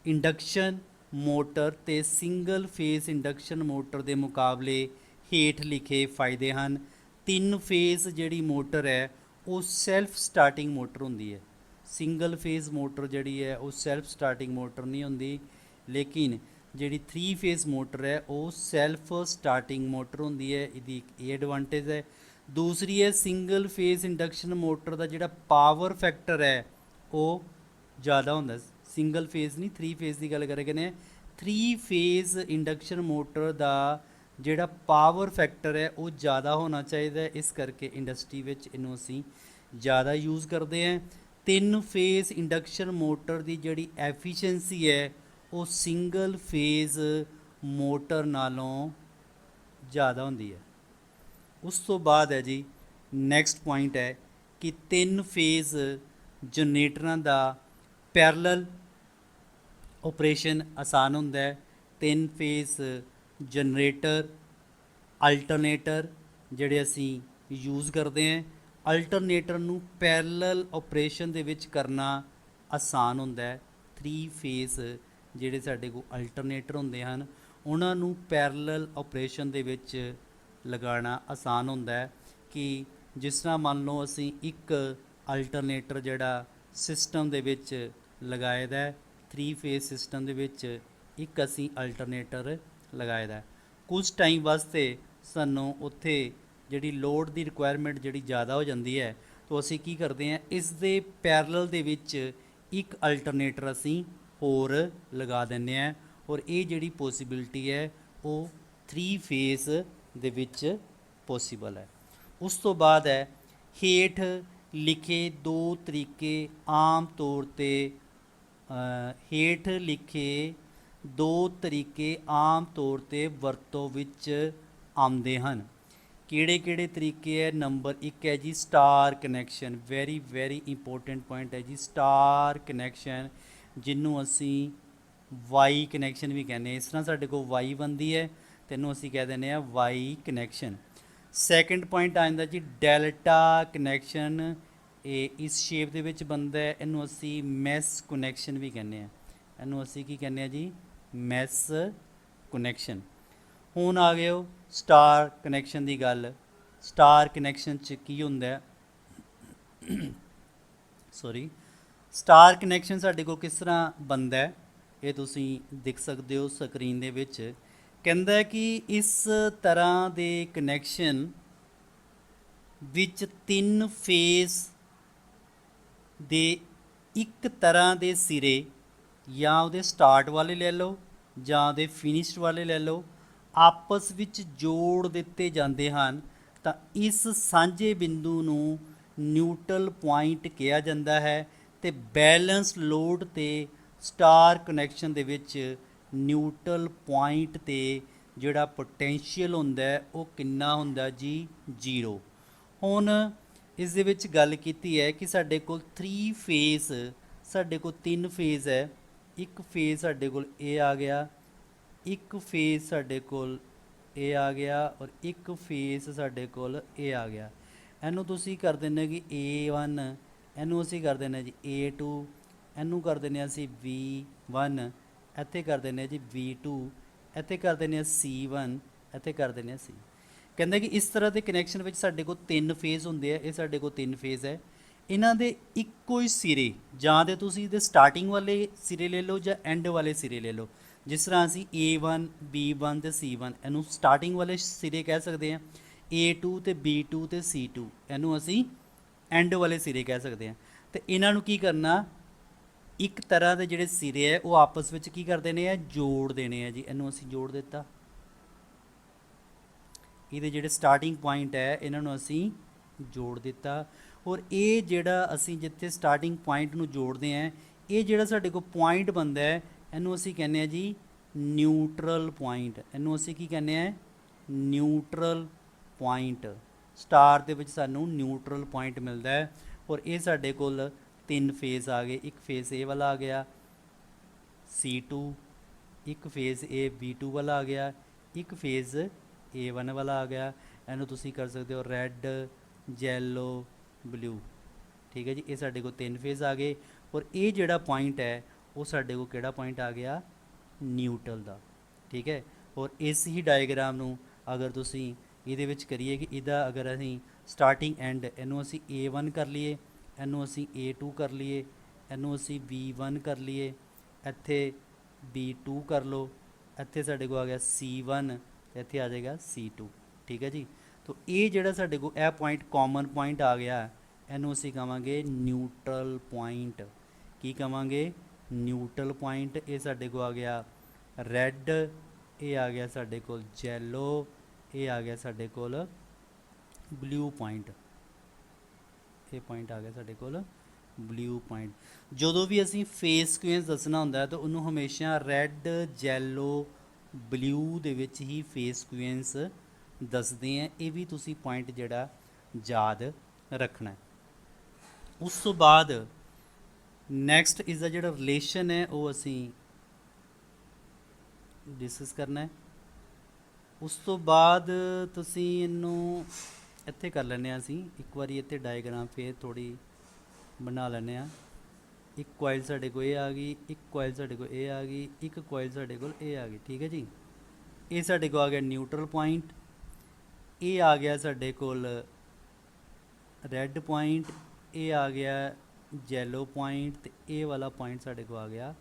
ਇੰਡਕਸ਼ਨ ਮੋਟਰ ਤੇ ਸਿੰਗਲ ਫੇਜ਼ ਇੰਡਕਸ਼ਨ ਮੋਟਰ ਦੇ ਮੁਕਾਬਲੇ ਹੇਠ ਲਿਖੇ ਫਾਇਦੇ ਹਨ। 3 ਫੇਜ਼ ਜਿਹੜੀ ਮੋਟਰ ਹੈ ਉਹ ਸੈਲਫ ਸਟਾਰਟਿੰਗ ਮੋਟਰ ਹੁੰਦੀ ਹੈ। ਸਿੰਗਲ ਫੇਜ਼ ਮੋਟਰ ਜਿਹੜੀ ਹੈ ਉਹ ਸੈਲਫ ਸਟਾਰਟਿੰਗ ਮੋਟਰ ਨਹੀਂ ਹੁੰਦੀ, ਲੇਕਿਨ ਜਿਹੜੀ 3 ਫੇਜ਼ ਮੋਟਰ ਹੈ ਉਹ ਸੈਲਫ ਸਟਾਰਟਿੰਗ ਮੋਟਰ ਹੁੰਦੀ ਹੈ। ਇਹਦੀ ਇੱਕ ਇਹ ਐਡਵਾਂਟੇਜ ਹੈ। ਦੂਸਰੀ ਹੈ ਸਿੰਗਲ ਫੇਜ਼ ਇੰਡਕਸ਼ਨ ਮੋਟਰ ਦਾ ਜਿਹੜਾ ਪਾਵਰ ਫੈਕਟਰ ਹੈ ਉਹ ਜ਼ਿਆਦਾ ਹੁੰਦਾ। ਸਿੰਗਲ ਫੇਜ਼ ਨਹੀਂ 3 ਫੇਜ਼ ਦੀ ਗੱਲ ਕਰੇ ਕਹਿੰਦੇ 3 ਫੇਜ਼ ਇੰਡਕਸ਼ਨ ਮੋਟਰ ਦਾ ਜਿਹੜਾ ਪਾਵਰ ਫੈਕਟਰ ਹੈ ਉਹ ਜ਼ਿਆਦਾ ਹੋਣਾ ਚਾਹੀਦਾ, ਇਸ ਕਰਕੇ ਇੰਡਸਟਰੀ ਵਿੱਚ ਇਹਨੂੰ ਅਸੀਂ ਜ਼ਿਆਦਾ ਯੂਜ਼ ਕਰਦੇ ਹਾਂ। 3 ਫੇਜ਼ ਇੰਡਕਸ਼ਨ ਮੋਟਰ ਦੀ ਜਿਹੜੀ ਐਫੀਸ਼ੀਐਂਸੀ ਹੈ ਉਹ ਸਿੰਗਲ ਫੇਜ਼ ਮੋਟਰ ਨਾਲੋਂ ਜ਼ਿਆਦਾ ਹੁੰਦੀ ਹੈ। ਉਸ ਤੋਂ ਬਾਅਦ ਹੈ ਜੀ ਨੈਕਸਟ ਪੁਆਇੰਟ ਹੈ ਕਿ 3 ਫੇਜ਼ ਜਨਰੇਟਰਾਂ ਦਾ ਪੈਰਲਲ ਆਪਰੇਸ਼ਨ ਆਸਾਨ ਹੁੰਦਾ ਹੈ। 3 ਫੇਜ਼ ਜਨਰੇਟਰ ਅਲਟਰਨੇਟਰ ਜਿਹੜੇ ਅਸੀਂ ਯੂਜ਼ ਕਰਦੇ ਹਾਂ, ਅਲਟਰਨੇਟਰ ਨੂੰ ਪੈਰਲਲ ਆਪਰੇਸ਼ਨ ਦੇ ਵਿੱਚ ਕਰਨਾ ਆਸਾਨ ਹੁੰਦਾ ਹੈ। 3 ਫੇਜ਼ ਜਿਹੜੇ ਸਾਡੇ ਕੋਲ ਅਲਟਰਨੇਟਰ ਹੁੰਦੇ ਹਨ ਉਹਨਾਂ ਨੂੰ ਪੈਰਲਲ ਆਪਰੇਸ਼ਨ ਦੇ ਵਿੱਚ ਲਗਾਉਣਾ ਆਸਾਨ ਹੁੰਦਾ ਹੈ। ਕਿ ਜਿਸ ਤਰ੍ਹਾਂ ਮੰਨ ਲਓ ਅਸੀਂ ਇੱਕ ਅਲਟਰਨੇਟਰ ਜਿਹੜਾ ਸਿਸਟਮ ਦੇ ਵਿੱਚ ਲਗਾਏ ਦਾ 3 ਫੇਜ਼ ਸਿਸਟਮ ਦੇ ਵਿੱਚ ਇੱਕ ਅਸੀਂ ਅਲਟਰਨੇਟਰ ਲਗਾਏ ਦਾ, ਕੁਝ ਟਾਈਮ ਵਾਸਤੇ ਸਾਨੂੰ ਉੱਥੇ ਜਿਹੜੀ ਲੋਡ ਦੀ ਰਿਕੁਆਇਰਮੈਂਟ ਜਿਹੜੀ ਜ਼ਿਆਦਾ ਹੋ ਜਾਂਦੀ ਹੈ ਤਾਂ ਅਸੀਂ ਕੀ ਕਰਦੇ ਹਾਂ, ਇਸ ਦੇ ਪੈਰਲਲ ਦੇ ਵਿੱਚ ਇੱਕ ਅਲਟਰਨੇਟਰ ਅਸੀਂ ਹੋਰ ਲਗਾ ਦਿੰਦੇ ਹਾਂ, ਔਰ ਇਹ ਜਿਹੜੀ ਪੋਸੀਬਿਲਿਟੀ ਹੈ ਉਹ 3 ਫੇਸ ਦੇ ਵਿੱਚ ਪੋਸੀਬਲ ਹੈ। ਉਸ ਤੋਂ ਬਾਅਦ ਹੈ ਹੇਠ ਲਿਖੇ ਦੋ ਤਰੀਕੇ ਆਮ ਤੌਰ 'ਤੇ ਹੇਠ ਲਿਖੇ ਦੋ ਤਰੀਕੇ ਆਮ ਤੌਰ 'ਤੇ ਵਰਤੋਂ ਵਿੱਚ ਆਉਂਦੇ ਹਨ। ਕਿਹੜੇ ਕਿਹੜੇ ਤਰੀਕੇ ਹੈ? ਨੰਬਰ 1 ਹੈ ਜੀ star connection, very very important point ਹੈ ਜੀ ਸਟਾਰ ਕਨੈਕਸ਼ਨ, ਜਿਹਨੂੰ ਅਸੀਂ ਵਾਈ ਕਨੈਕਸ਼ਨ ਵੀ ਕਹਿੰਦੇ ਹਾਂ। ਇਸ ਤਰ੍ਹਾਂ ਸਾਡੇ ਕੋਲ ਵਾਈ ਬਣਦੀ ਹੈ, ਤੈਨੂੰ ਅਸੀਂ ਕਹਿ ਦਿੰਦੇ ਹਾਂ ਵਾਈ ਕਨੈਕਸ਼ਨ। ਸੈਕਿੰਡ ਪੁਆਇੰਟ ਆ ਜਾਂਦਾ ਜੀ ਡੈਲਟਾ ਕਨੈਕਸ਼ਨ, ਇਹ ਇਸ ਸ਼ੇਪ ਦੇ ਵਿੱਚ ਬਣਦਾ ਹੈ, ਇਹਨੂੰ ਅਸੀਂ ਮੈਸ ਕਨੈਕਸ਼ਨ ਵੀ ਕਹਿੰਦੇ ਹਾਂ। ਇਹਨੂੰ ਅਸੀਂ ਕੀ ਕਹਿੰਦੇ ਹਾਂ ਜੀ? Mess connection. ਹੁਣ ਆ ਗਏ ਹੋ ਸਟਾਰ ਕਨੈਕਸ਼ਨ ਦੀ ਗੱਲ। ਸਟਾਰ ਕਨੈਕਸ਼ਨ 'ਚ ਕੀ ਹੁੰਦਾ ਸੌਰੀ, ਸਟਾਰ ਕਨੈਕਸ਼ਨ ਸਾਡੇ ਕੋਲ ਕਿਸ ਤਰ੍ਹਾਂ ਬਣਦਾ ਹੈ, ਇਹ ਤੁਸੀਂ ਦੇਖ ਸਕਦੇ ਹੋ ਸਕਰੀਨ ਦੇ ਵਿੱਚ। ਕਹਿੰਦਾ ਹੈ ਕਿ ਇਸ ਤਰ੍ਹਾਂ ਦੇ ਕਨੈਕਸ਼ਨ ਵਿੱਚ 3 ਫੇਸ ਦੇ ਇੱਕ ਤਰ੍ਹਾਂ ਦੇ ਸਿਰੇ ਜਾਂ ਉਹਦੇ ਸਟਾਰਟ ਵਾਲੇ ਲੈ ਲਓ ਜਾਂ ਉਹਦੇ ਫਿਨਿਸ਼ਡ ਵਾਲੇ ਲੈ ਲਓ, ਆਪਸ ਵਿੱਚ ਜੋੜ ਦਿੱਤੇ ਜਾਂਦੇ ਹਨ, ਤਾਂ ਇਸ ਸਾਂਝੇ ਬਿੰਦੂ ਨੂੰ ਨਿਊਟਰਲ ਪੁਆਇੰਟ ਕਿਹਾ ਜਾਂਦਾ ਹੈ। ਤੇ ਬੈਲੈਂਸ ਲੋਡ ਤੇ ਸਟਾਰ ਕਨੈਕਸ਼ਨ ਦੇ ਵਿੱਚ ਨਿਊਟਰਲ ਪੁਆਇੰਟ ਤੇ ਜਿਹੜਾ ਪੋਟੈਂਸ਼ੀਅਲ ਹੁੰਦਾ ਉਹ ਕਿੰਨਾ ਹੁੰਦਾ ਜੀ? 0। ਹੁਣ ਇਸ ਦੇ ਵਿੱਚ ਗੱਲ ਕੀਤੀ ਹੈ ਕਿ ਸਾਡੇ ਕੋਲ 3 ਫੇਸ, ਸਾਡੇ ਕੋਲ 3 ਫੇਸ ਹੈ। ਇੱਕ ਫੇਸ ਸਾਡੇ ਕੋਲ ਇਹ ਆ ਗਿਆ, ਇੱਕ ਫੇਸ ਸਾਡੇ ਕੋਲ ਇਹ ਆ ਗਿਆ, ਔਰ ਇੱਕ ਫੇਸ ਸਾਡੇ ਕੋਲ ਇਹ ਆ ਗਿਆ। ਇਹਨੂੰ ਤੁਸੀਂ ਕਰ ਦਿੰਦੇ ਕਿ A1, ਇਹਨੂੰ ਅਸੀਂ ਕਰ ਦਿੰਦੇ ਜੀ A2, ਇਹਨੂੰ ਕਰ ਦਿੰਦੇ ਅਸੀਂ V1, ਇੱਥੇ ਕਰ ਦਿੰਦੇ ਜੀ V2, ਇੱਥੇ ਕਰ ਦਿੰਦੇ C1, ਇੱਥੇ ਕਰ ਦਿੰਦੇ C। ਕਹਿੰਦਾ ਕਿ ਇਸ ਤਰ੍ਹਾਂ ਦੇ ਕਨੈਕਸ਼ਨ ਵਿੱਚ ਸਾਡੇ ਕੋਲ 3 ਫੇਸ ਹੁੰਦੇ ਆ। ਇਹ ਸਾਡੇ ਕੋਲ 3 ਫੇਸ ਹੈ, ਇਹਨਾਂ ਦੇ ਇੱਕੋ ਹੀ ਸਿਰੇ, ਜਾਂ ਤੇ ਤੁਸੀਂ ਇਹਦੇ ਸਟਾਰਟਿੰਗ ਵਾਲੇ ਸਿਰੇ ਲੈ ਲਓ ਜਾਂ ਐਂਡ ਵਾਲੇ ਸਿਰੇ ਲੈ ਲਓ। ਜਿਸ ਤਰ੍ਹਾਂ ਅਸੀਂ A1, B1 ਤੇ C1 ਇਹਨੂੰ ਸਟਾਰਟਿੰਗ ਵਾਲੇ ਸਿਰੇ ਕਹਿ ਸਕਦੇ ਹਾਂ, A2 ਤੇ B2 ਤੇ C2 ਇਹਨੂੰ ਅਸੀਂ ਐਂਡ ਵਾਲੇ ਸਿਰੇ ਕਹਿ ਸਕਦੇ ਹਾਂ। ਤੇ ਇਹਨਾਂ ਨੂੰ ਕੀ ਕਰਨਾ, ਇੱਕ ਤਰ੍ਹਾਂ ਦੇ ਜਿਹੜੇ ਸਿਰੇ ਹੈ ਉਹ ਆਪਸ ਵਿੱਚ ਕੀ ਕਰ ਦੇਣੇ ਆ? ਜੋੜ ਦੇਣੇ ਆ ਜੀ। ਇਹਨੂੰ ਅਸੀਂ ਜੋੜ ਦਿੱਤਾ, ਇਹਦੇ ਜਿਹੜੇ ਸਟਾਰਟਿੰਗ ਪੁਆਇੰਟ ਹੈ ਇਹਨਾਂ ਨੂੰ ਅਸੀਂ ਜੋੜ ਦਿੱਤਾ। ਔਰ ਇਹ ਜਿਹੜਾ ਅਸੀਂ ਜਿੱਥੇ ਸਟਾਰਟਿੰਗ ਪੁਆਇੰਟ ਨੂੰ ਜੋੜਦੇ ਹਾਂ, ਇਹ ਜਿਹੜਾ ਸਾਡੇ ਕੋਲ ਪੁਆਇੰਟ ਬਣਦਾ ਹੈ ਇਹਨੂੰ ਅਸੀਂ ਕਹਿੰਦੇ ਹਾਂ ਜੀ ਨਿਊਟਰਲ ਪੁਆਇੰਟ। ਇਹਨੂੰ ਅਸੀਂ ਕੀ ਕਹਿੰਦੇ ਹਾਂ? Neutral point. ਸਟਾਰ ਦੇ ਵਿੱਚ ਸਾਨੂੰ ਨਿਊਟਰਲ ਪੁਆਇੰਟ ਮਿਲਦਾ ਹੈ। ਔਰ ਇਹ ਸਾਡੇ ਕੋਲ 3 ਫੇਸ ਆ ਗਏ। ਇੱਕ ਫੇਸ ਇਹ ਵਾਲਾ ਆ ਗਿਆ C2, ਇੱਕ ਫੇਸ ਇਹ B2 ਵਾਲਾ ਆ ਗਿਆ, ਇੱਕ ਫੇਸ A1 ਵਾਲਾ ਆ ਗਿਆ। ਇਹਨੂੰ ਤੁਸੀਂ ਕਰ ਸਕਦੇ ਹੋ ਰੈੱਡ, ਯੈਲੋ, ਬਲੂ। ਠੀਕ ਹੈ ਜੀ, ਇਹ ਸਾਡੇ ਕੋਲ 3 ਫੇਸ ਆ ਗਏ। ਔਰ ਇਹ ਜਿਹੜਾ ਪੁਆਇੰਟ ਹੈ ਉਹ ਸਾਡੇ ਕੋਲ ਕਿਹੜਾ ਪੁਆਇੰਟ ਆ ਗਿਆ? ਨਿਊਟਰਲ ਦਾ। ਠੀਕ ਹੈ, ਔਰ ਇਸ ਹੀ ਡਾਇਗਰਾਮ ਨੂੰ ਅਗਰ ਤੁਸੀਂ ਇਹਦੇ ਵਿੱਚ ਕਰੀਏ ਕਿ ਇਹਦਾ ਅਗਰ ਅਸੀਂ ਸਟਾਰਟਿੰਗ ਐਂਡ ਇਹਨੂੰ ਅਸੀਂ A1 ਕਰ ਲਈਏ, ਇਹਨੂੰ ਅਸੀਂ A2 ਕਰ ਲਈਏ, ਇਹਨੂੰ ਅਸੀਂ B1 ਕਰ ਲਈਏ, ਇੱਥੇ B2 ਕਰ ਲਓ, ਇੱਥੇ ਸਾਡੇ ਕੋਲ ਆ ਗਿਆ C1, ਇੱਥੇ ਆ ਜਾਏਗਾ C2। ਠੀਕ ਹੈ ਜੀ, ਤਾਂ ਇਹ ਜਿਹੜਾ ਸਾਡੇ ਕੋਲ ਇਹ ਪੁਆਇੰਟ ਕਾਮਨ ਪੁਆਇੰਟ ਆ ਗਿਆ, ਇਹਨੂੰ ਅਸੀਂ ਕਹਾਂਗੇ ਨਿਊਟਰਲ ਪੁਆਇੰਟ। ਕੀ ਕਹਾਂਗੇ? Neutral point. ਇਹ ਸਾਡੇ ਕੋਲ ਆ ਗਿਆ ਰੈੱਡ, ਇਹ ਆ ਗਿਆ ਸਾਡੇ ਕੋਲ ਯੈਲੋ, ਇਹ ਆ ਗਿਆ ਸਾਡੇ ਕੋਲ ਬਲੂ ਪੁਆਇੰਟ। ਇਹ ਪੁਆਇੰਟ ਆ ਗਿਆ ਸਾਡੇ ਕੋਲ ਬਲੂ ਪੁਆਇੰਟ। ਜਦੋਂ ਵੀ ਅਸੀਂ ਫੇਸ ਸਿਕੁਐਂਸ ਦੱਸਣਾ ਹੁੰਦਾ ਤਾਂ ਉਹਨੂੰ ਹਮੇਸ਼ਾ ਰੈੱਡ, ਯੈਲੋ, ਬਲੂ ਦੇ ਵਿੱਚ ਹੀ ਫੇਸ ਸਿਕੁਐਂਸ ਦੱਸਦੇ ਆ। ਇਹ ਵੀ ਤੁਸੀਂ ਪੁਆਇੰਟ ਜਿਹੜਾ ਯਾਦ ਰੱਖਣਾ। ਉਸ ਤੋਂ ਬਾਅਦ ਨੈਕਸਟ ਇਸ ਦਾ ਜਿਹੜਾ ਰਿਲੇਸ਼ਨ ਹੈ ਉਹ ਅਸੀਂ ਡਿਸਕਸ ਕਰਨਾ ਹੈ। ਉਸ ਤੋਂ ਬਾਅਦ ਤੁਸੀਂ ਇਹਨੂੰ ਇੱਥੇ ਕਰ ਲੈਂਦੇ ਹਾਂ। ਅਸੀਂ ਇੱਕ ਵਾਰੀ ਇੱਥੇ ਡਾਇਗਰਾਮ ਫੇਰ ਥੋੜ੍ਹੀ ਬਣਾ ਲੈਂਦੇ ਹਾਂ। ਇੱਕ ਕੋਇਲ ਸਾਡੇ ਕੋਲ ਇਹ ਆ ਗਈ, ਇੱਕ ਕੋਇਲ ਸਾਡੇ ਕੋਲ ਇਹ ਆ ਗਈ, ਇੱਕ ਕੋਇਲ ਸਾਡੇ ਕੋਲ ਇਹ ਆ ਗਈ। ਠੀਕ ਹੈ ਜੀ, ਇਹ ਸਾਡੇ ਕੋਲ ਆ ਗਿਆ ਨਿਊਟਰਲ ਪੁਆਇੰਟ, ਇਹ ਆ ਗਿਆ ਸਾਡੇ ਕੋਲ ਰੈੱਡ ਪੁਆਇੰਟ, ਇਹ ਆ ਗਿਆ ਯੈਲੋ ਪੁਆਇੰਟ, ਤੇ ਇਹ ਵਾਲਾ ਪੁਆਇੰਟ ਸਾਡੇ ਕੋਲ ਆ ਗਿਆ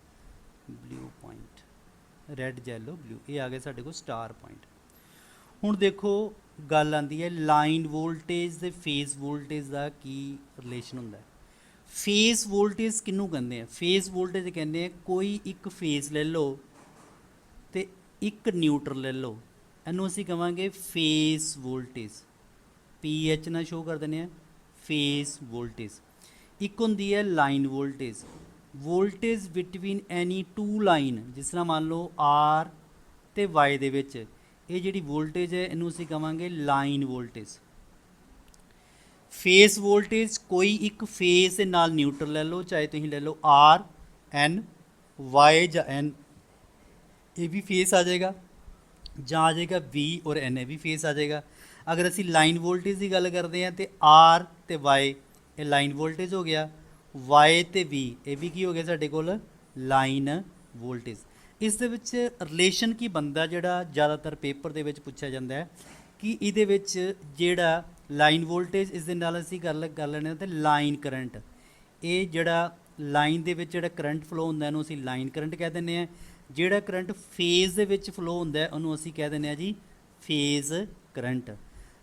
blue point. Red, yellow, blue, ਇਹ ਆ ਗਿਆ ਸਾਡੇ ਕੋਲ ਸਟਾਰ ਪੁਆਇੰਟ। ਹੁਣ ਦੇਖੋ ਗੱਲ ਆਉਂਦੀ ਹੈ ਲਾਈਨ ਵੋਲਟੇਜ ਤੇ ਫੇਸ ਵੋਲਟੇਜ ਦਾ ਕੀ ਰਿਲੇਸ਼ਨ ਹੁੰਦਾ ਹੈ। ਫੇਸ ਵੋਲਟੇਜ ਕਿਹਨੂੰ ਕਹਿੰਦੇ ਆ? ਫੇਸ ਵੋਲਟੇਜ ਕਹਿੰਦੇ ਆ ਕੋਈ ਇੱਕ ਫੇਸ ਲੈ ਲਓ ਤੇ ਇੱਕ ਨਿਊਟਰਲ ਲੈ ਲਓ, ਇਹਨੂੰ ਅਸੀਂ ਕਹਾਂਗੇ ਫੇਸ ਵੋਲਟੇਜ। PH ਨਾਲ ਸ਼ੋ ਕਰ ਦਿੰਦੇ ਆ ਫੇਸ ਵੋਲਟੇਜ। ਇੱਕ ਹੁੰਦੀ ਹੈ line voltage, voltage between any two line, ਜਿਸ ਤਰ੍ਹਾਂ ਮੰਨ ਲਓ R ਤੇ Y ਦੇ ਵਿੱਚ ਇਹ ਜਿਹੜੀ ਵੋਲਟੇਜ ਹੈ ਇਹਨੂੰ ਅਸੀਂ ਕਹਾਂਗੇ ਲਾਈਨ ਵੋਲਟੇਜ। ਫੇਸ ਵੋਲਟੇਜ ਕੋਈ ਇੱਕ ਫੇਸ ਦੇ ਨਾਲ ਨਿਊਟਰਲ ਲੈ ਲਓ, ਚਾਹੇ ਤੁਸੀਂ ਲੈ ਲਓ R N Y ਜਾਂ N, ਇਹ ਵੀ ਫੇਸ ਆ ਜਾਏਗਾ, ਜਾਂ ਆ ਜਾਏਗਾ V ਔਰ N, ਇਹ ਵੀ ਫੇਸ ਆ ਜਾਏਗਾ। ਅਗਰ ਅਸੀਂ ਲਾਈਨ ਵੋਲਟੇਜ ਦੀ ਗੱਲ ਕਰਦੇ ਹਾਂ ਤੇ R ਤੇ Y ਇਹ ਲਾਈਨ ਵੋਲਟੇਜ ਹੋ ਗਿਆ, Y ਤੇ V ਇਹ ਵੀ ਕੀ ਹੋ ਗਿਆ ਸਾਡੇ ਕੋਲ ਲਾਈਨ ਵੋਲਟੇਜ। ਇਸ ਦੇ ਵਿੱਚ ਰਿਲੇਸ਼ਨ ਕੀ ਬਣਦਾ ਜਿਹੜਾ ਜ਼ਿਆਦਾਤਰ ਪੇਪਰ ਦੇ ਵਿੱਚ ਪੁੱਛਿਆ ਜਾਂਦਾ ਹੈ ਕਿ ਇਹਦੇ ਵਿੱਚ ਜਿਹੜਾ ਲਾਈਨ ਵੋਲਟੇਜ ਇਸ ਦੇ ਨਾਲ ਅਸੀਂ ਗੱਲ ਕਰ ਲੈਂਦੇ ਹਾਂ ਤੇ ਲਾਈਨ ਕਰੰਟ, ਇਹ ਜਿਹੜਾ ਲਾਈਨ ਦੇ ਵਿੱਚ ਜਿਹੜਾ ਕਰੰਟ ਫਲੋ ਹੁੰਦਾ ਇਹਨੂੰ ਅਸੀਂ ਲਾਈਨ ਕਰੰਟ ਕਹਿ ਦਿੰਦੇ ਹਾਂ। ਜਿਹੜਾ ਕਰੰਟ ਫੇਜ਼ ਦੇ ਵਿੱਚ ਫਲੋ ਹੁੰਦਾ ਉਹਨੂੰ ਅਸੀਂ ਕਹਿ ਦਿੰਦੇ ਹਾਂ ਜੀ ਫੇਜ਼ ਕਰੰਟ।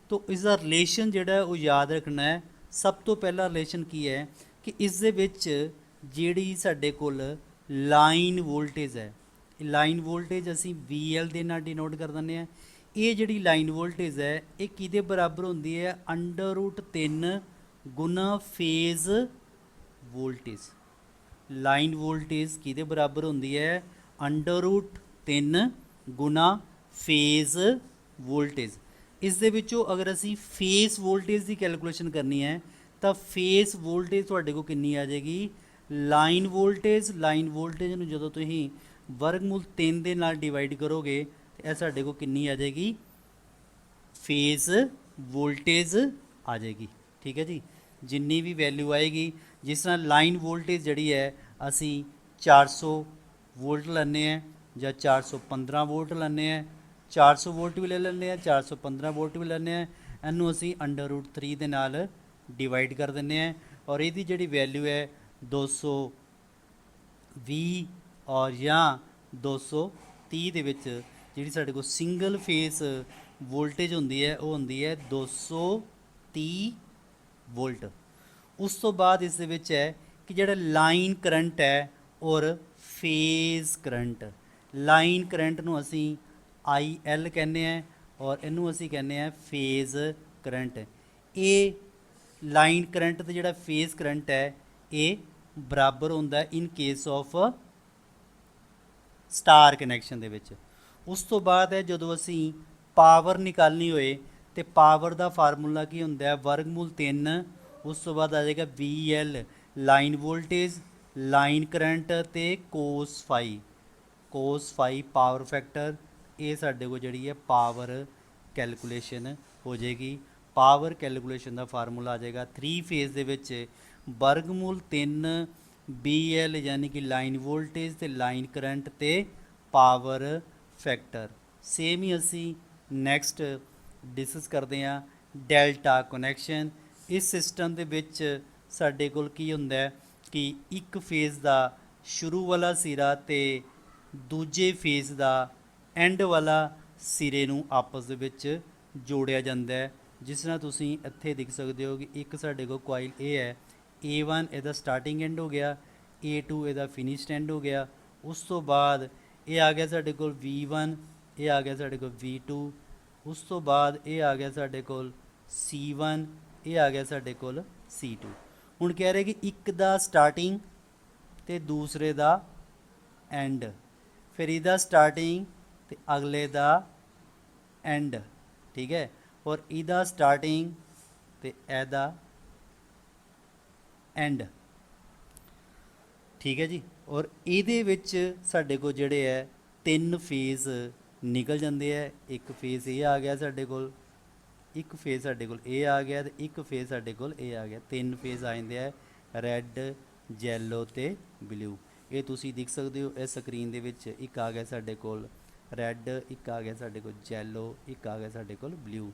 ਤੋ ਇਸ ਦਾ ਰਿਲੇਸ਼ਨ ਜਿਹੜਾ ਉਹ ਯਾਦ ਰੱਖਣਾ ਹੈ। ਸਭ ਤੋਂ ਪਹਿਲਾ ਰਿਲੇਸ਼ਨ ਕੀ ਹੈ ਕਿ ਇਸ ਦੇ ਵਿੱਚ ਜਿਹੜੀ ਸਾਡੇ ਕੋਲ ਲਾਈਨ ਵੋਲਟੇਜ ਹੈ, ਲਾਈਨ ਵੋਲਟੇਜ ਅਸੀਂ VL ਦੇ ਨਾਲ ਡਿਨੋਟ ਕਰ ਦਿੰਦੇ ਹਾਂ। ਇਹ ਜਿਹੜੀ ਲਾਈਨ ਵੋਲਟੇਜ ਹੈ ਇਹ ਕਿਹਦੇ ਬਰਾਬਰ ਹੁੰਦੀ ਹੈ? √3 ਗੁਣਾ ਫੇਜ਼ ਵੋਲਟੇਜ। ਲਾਈਨ ਵੋਲਟੇਜ ਕਿਹਦੇ ਬਰਾਬਰ ਹੁੰਦੀ ਹੈ? √3 ਗੁਣਾ ਫੇਜ਼ ਵੋਲਟੇਜ। ਇਸ ਦੇ ਵਿੱਚੋਂ ਅਗਰ ਅਸੀਂ ਫੇਸ ਵੋਲਟੇਜ ਦੀ ਕੈਲਕੂਲੇਸ਼ਨ ਕਰਨੀ ਹੈ ਤਾਂ ਫੇਸ ਵੋਲਟੇਜ ਤੁਹਾਡੇ ਕੋਲ ਕਿੰਨੀ ਆ ਜਾਏਗੀ? ਲਾਈਨ ਵੋਲਟੇਜ, ਲਾਈਨ ਵੋਲਟੇਜ ਨੂੰ ਜਦੋਂ ਤੁਸੀਂ ਵਰਗਮੂਲ 3 ਦੇ ਨਾਲ ਡਿਵਾਈਡ ਕਰੋਗੇ ਤਾਂ ਇਹ ਸਾਡੇ ਕੋਲ ਕਿੰਨੀ ਆ ਜਾਏਗੀ? ਫੇਸ ਵੋਲਟੇਜ ਆ ਜਾਏਗੀ। ਠੀਕ ਹੈ ਜੀ, ਜਿੰਨੀ ਵੀ ਵੈਲਿਊ ਆਏਗੀ, ਜਿਸ ਤਰ੍ਹਾਂ ਲਾਈਨ ਵੋਲਟੇਜ ਜਿਹੜੀ ਹੈ ਅਸੀਂ 400 ਵੋਲਟ ਲੈਂਦੇ ਹਾਂ ਜਾਂ 415 ਵੋਲਟ ਲੈਂਦੇ ਹਾਂ, 400 ਵੋਲਟ ਵੀ ਲੈ ਲੈਂਦੇ ਹਾਂ, 415 ਵੋਲਟ ਵੀ ਲੈਂਦੇ ਹਾਂ, ਇਹਨੂੰ ਅਸੀਂ √3 ਦੇ ਨਾਲ ਡਿਵਾਈਡ ਕਰ ਦਿੰਦੇ ਹਾਂ ਔਰ ਇਹਦੀ ਜਿਹੜੀ ਵੈਲਿਊ ਹੈ 220 ਔਰ ਜਾਂ 230 ਦੇ ਵਿੱਚ ਜਿਹੜੀ ਸਾਡੇ ਕੋਲ ਸਿੰਗਲ ਫੇਸ ਵੋਲਟੇਜ ਹੁੰਦੀ ਹੈ ਉਹ ਹੁੰਦੀ ਹੈ 230 ਵੋਲਟ। ਉਸ ਤੋਂ ਬਾਅਦ ਇਸ ਦੇ ਵਿੱਚ ਹੈ ਕਿ ਜਿਹੜਾ ਲਾਈਨ ਕਰੰਟ ਹੈ ਔਰ ਫੇਜ਼ ਕਰੰਟ, ਲਾਈਨ ਕਰੰਟ ਨੂੰ ਅਸੀਂ IL ਕਹਿੰਦੇ ਹਾਂ ਔਰ ਇਹਨੂੰ ਅਸੀਂ ਕਹਿੰਦੇ ਹਾਂ ਫੇਜ਼ ਕਰੰਟ। ਇਹ ਲਾਈਨ ਕਰੰਟ ਤੇ ਜਿਹੜਾ ਫੇਜ਼ ਕਰੰਟ ਹੈ ਇਹ ਬਰਾਬਰ ਹੁੰਦਾ in case of star connection ਦੇ ਵਿੱਚ। ਉਸ ਤੋਂ ਬਾਅਦ ਹੈ ਜਦੋਂ ਅਸੀਂ ਪਾਵਰ ਨਿਕਾਲਣੀ ਹੋਏ ਤੇ ਪਾਵਰ ਦਾ ਫਾਰਮੂਲਾ ਕੀ ਹੁੰਦਾ ਹੈ? ਵਰਗਮੂਲ 3, ਉਸ ਤੋਂ ਬਾਅਦ ਆ ਜਾਏਗਾ VL line voltage, line current ਤੇ ਕੋਸ ਫਾਈ ਪਾਵਰ ਫੈਕਟਰ। ਇਹ ਸਾਡੇ ਕੋਲ ਜਿਹੜੀ ਹੈ ਪਾਵਰ ਕੈਲਕੂਲੇਸ਼ਨ ਹੋ ਜਾਏਗੀ। ਪਾਵਰ ਕੈਲਕੂਲੇਸ਼ਨ ਦਾ ਫਾਰਮੂਲਾ ਆ ਜਾਏਗਾ 3 ਫੇਜ਼ ਦੇ ਵਿੱਚ ਵਰਗਮੂਲ 3 BL ਯਾਨੀ ਕਿ ਲਾਈਨ ਵੋਲਟੇਜ ਤੇ ਲਾਈਨ ਕਰੰਟ ਤੇ ਪਾਵਰ ਫੈਕਟਰ। ਸੇਮ ਹੀ ਅਸੀਂ ਨੈਕਸਟ ਡਿਸਕਸ ਕਰਦੇ ਹਾਂ ਡੈਲਟਾ ਕਨੈਕਸ਼ਨ। ਇਸ ਸਿਸਟਮ ਦੇ ਵਿੱਚ ਸਾਡੇ ਕੋਲ ਕੀ ਹੁੰਦਾ ਹੈ ਕਿ ਇੱਕ ਫੇਜ਼ ਦਾ ਸ਼ੁਰੂ ਵਾਲਾ ਸਿਰਾ ਤੇ ਦੂਜੇ ਫੇਜ਼ ਦਾ ਐਂਡ ਵਾਲਾ ਸਿਰੇ ਨੂੰ ਆਪਸ ਦੇ ਵਿੱਚ ਜੋੜਿਆ ਜਾਂਦਾ ਹੈ। ਜਿਸ ਤਰ੍ਹਾਂ ਤੁਸੀਂ ਇੱਥੇ ਦੇਖ ਸਕਦੇ ਹੋ ਕਿ ਇੱਕ ਸਾਡੇ ਕੋਲ ਕੁਆਇਲ A ਹੈ, A1 ਇਹਦਾ ਸਟਾਰਟਿੰਗ ਐਂਡ ਹੋ ਗਿਆ, A2 ਇਹਦਾ ਫਿਨਿਸ਼ਡ ਐਂਡ ਹੋ ਗਿਆ। ਉਸ ਤੋਂ ਬਾਅਦ ਇਹ ਆ ਗਿਆ ਸਾਡੇ ਕੋਲ V1, ਇਹ ਆ ਗਿਆ ਸਾਡੇ ਕੋਲ V2, ਉਸ ਤੋਂ ਬਾਅਦ ਇਹ ਆ ਗਿਆ ਸਾਡੇ ਕੋਲ C1, ਇਹ ਆ ਗਿਆ ਸਾਡੇ ਕੋਲ C2। ਹੁਣ ਕਹਿ ਰਹੇ ਕਿ ਇੱਕ ਦਾ ਸਟਾਰਟਿੰਗ ਤੇ ਦੂਸਰੇ ਦਾ ਐਂਡ, ਫਿਰ ਇਹਦਾ ਸਟਾਰਟਿੰਗ ਤੇ ਅਗਲੇ ਦਾ ਐਂਡ। ਠੀਕ ਹੈ, ਔਰ ਇਹਦਾ ਸਟਾਰਟਿੰਗ ਤੇ ਇਹਦਾ ਐਂਡ। ਠੀਕ ਹੈ ਜੀ, ਔਰ ਇਹਦੇ ਵਿੱਚ ਸਾਡੇ ਕੋਲ ਜਿਹੜੇ ਹੈ 3 ਫੇਜ਼ ਨਿਕਲ ਜਾਂਦੇ ਹੈ। ਇੱਕ ਫੇਜ਼ ਇਹ ਆ ਗਿਆ ਸਾਡੇ ਕੋਲ, ਇੱਕ ਫੇਜ਼ ਸਾਡੇ ਕੋਲ ਇਹ ਆ ਗਿਆ ਤੇ ਇੱਕ ਫੇਜ਼ ਸਾਡੇ ਕੋਲ ਇਹ ਆ ਗਿਆ। 3 ਫੇਜ਼ ਆ ਜਾਂਦੇ ਹੈ, ਰੈੱਡ, ਯੈਲੋ ਤੇ ਬਲੂ। ਇਹ ਤੁਸੀਂ ਦੇਖ ਸਕਦੇ ਹੋ ਇਸ ਸਕਰੀਨ ਦੇ ਵਿੱਚ। ਇੱਕ ਆ ਗਿਆ ਸਾਡੇ ਕੋਲ ਰੈੱਡ, ਇੱਕ ਆ ਗਿਆ ਸਾਡੇ ਕੋਲ ਯੈਲੋ, ਇੱਕ ਆ ਗਿਆ ਸਾਡੇ ਕੋਲ ਬਲੂ।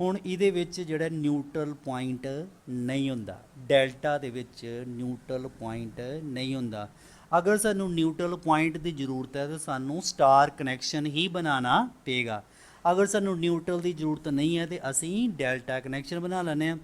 ਹੁਣ ਇਹਦੇ ਵਿੱਚ ਜਿਹੜਾ ਨਿਊਟਰਲ ਪੁਆਇੰਟ ਨਹੀਂ ਹੁੰਦਾ, ਡੈਲਟਾ ਦੇ ਵਿੱਚ ਨਿਊਟਰਲ ਪੁਆਇੰਟ ਨਹੀਂ ਹੁੰਦਾ। ਅਗਰ ਸਾਨੂੰ ਨਿਊਟਰਲ ਪੁਆਇੰਟ ਦੀ ਜ਼ਰੂਰਤ ਹੈ ਤਾਂ ਸਾਨੂੰ ਸਟਾਰ ਕਨੈਕਸ਼ਨ ਹੀ ਬਣਾਉਣਾ ਪਏਗਾ। अगर सानू न्यूट्रल की जरूरत नहीं है तो असी डेल्टा कनैक्शन बना लैने आ।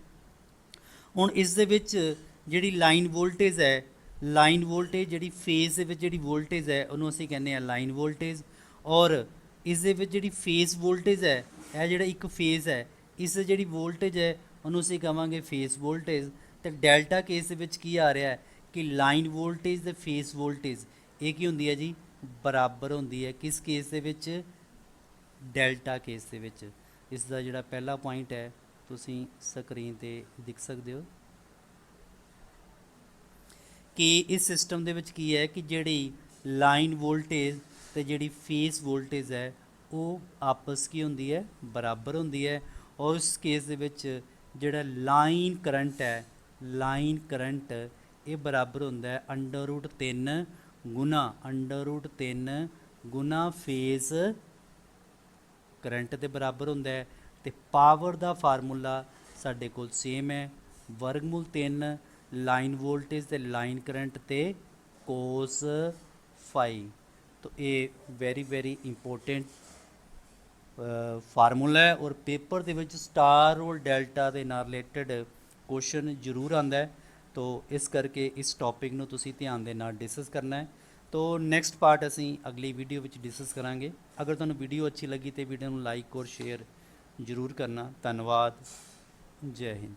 हुण इस दे विच जिहड़ी लाइन वोल्टेज है, लाइन वोल्टेज जिहड़ी फेस दे विच जिहड़ी वोल्टेज है उहनूं असीं कहने आ लाइन वोल्टेज, और इस दे विच जिहड़ी फेस वोल्टेज है, यह जिहड़ा एक फेस है, इस जिहड़ी वोल्टेज है उहनूं असीं कहांगे फेस वोल्टेज। तो डेल्टा केस दे विच की आ रहा है कि लाइन वोल्टेज ते फेस वोल्टेज ये की हुंदी है जी, बराबर हुंदी है। किस केस दे विच? डेल्टा केस दे विच। इसका जिहड़ा पहला पॉइंट है तुसीं स्क्रीन ते दिख सकते हो कि इस सिस्टम दे विच की है कि जिहड़ी लाइन वोल्टेज ते जिहड़ी फेस वोल्टेज है वो आपस की हुंदी है, बराबर हुंदी है। और उस केस दे विच जिहड़ा लाइन करंट है, लाइन करंट ये बराबर हुंदा है √3 गुना √3 गुना फेस करंट के बराबर हुंदा है। तो पावर का फार्मूला साडे कोल सेम है, वर्गमूल 3 लाइन वोल्टेज ते लाइन करंट ते कोस फाई। तो ये वेरी वेरी इंपोर्टेंट फार्मूला है, और पेपर के विच स्टार और डेल्टा के नाल रिलेटेड क्वेश्चन जरूर आता है। तो इस करके इस टॉपिक नूं तुसीं ध्यान दे नाल डिस्कस करना है। तो नैक्सट पार्ट असीं अगली वीडियो विच डिस्कस करांगे। अगर तुहानूं वीडियो अच्छी लगी तो वीडियो नूं लाइक और शेयर जरूर करना। धन्नवाद। जय हिंद।